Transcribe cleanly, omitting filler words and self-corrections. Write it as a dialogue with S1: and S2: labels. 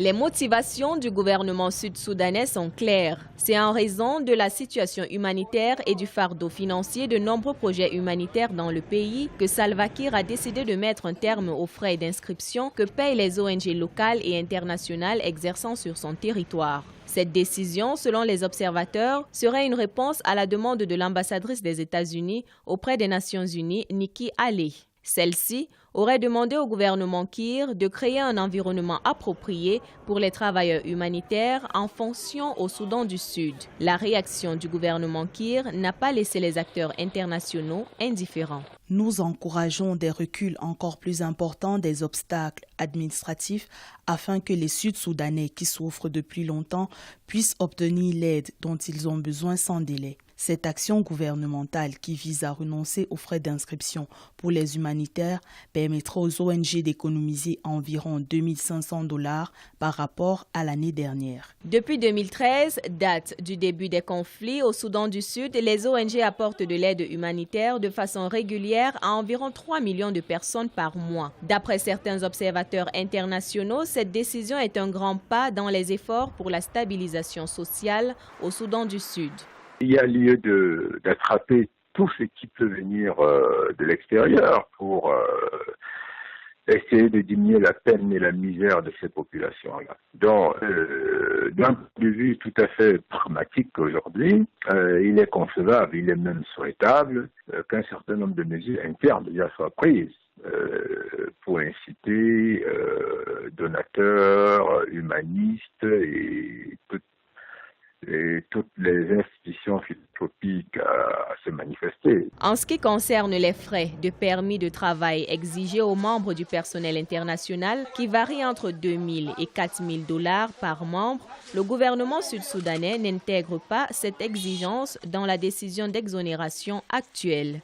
S1: Les motivations du gouvernement sud-soudanais sont claires. C'est en raison de la situation humanitaire et du fardeau financier de nombreux projets humanitaires dans le pays que Salva Kiir a décidé de mettre un terme aux frais d'inscription que payent les ONG locales et internationales exerçant sur son territoire. Cette décision, selon les observateurs, serait une réponse à la demande de l'ambassadrice des États-Unis auprès des Nations Unies, Nikki Haley. Celle-ci aurait demandé au gouvernement Kiir de créer un environnement approprié pour les travailleurs humanitaires en fonction au Soudan du Sud. La réaction du gouvernement Kiir n'a pas laissé les acteurs internationaux indifférents.
S2: Nous encourageons des reculs encore plus importants des obstacles administratifs afin que les Sud-Soudanais qui souffrent depuis longtemps puissent obtenir l'aide dont ils ont besoin sans délai. Cette action gouvernementale qui vise à renoncer aux frais d'inscription pour les humanitaires permettra aux ONG d'économiser environ 2 500 $ par rapport à l'année dernière.
S1: Depuis 2013, date du début des conflits au Soudan du Sud, les ONG apportent de l'aide humanitaire de façon régulière à environ 3 millions de personnes par mois. D'après certains observateurs internationaux, cette décision est un grand pas dans les efforts pour la stabilisation sociale au Soudan du Sud.
S3: Il y a lieu d'attraper tout ce qui peut venir de l'extérieur pour essayer de diminuer la peine et la misère de ces populations-là. Donc, d'un point de vue tout à fait pragmatique aujourd'hui, il est concevable, il est même souhaitable qu'un certain nombre de mesures internes déjà soient prises pour inciter donateurs, humanistes et toutes les institutions philanthropiques à se manifester.
S1: En ce qui concerne les frais de permis de travail exigés aux membres du personnel international, qui varient entre 2 000 et 4 000 $ par membre, le gouvernement sud-soudanais n'intègre pas cette exigence dans la décision d'exonération actuelle.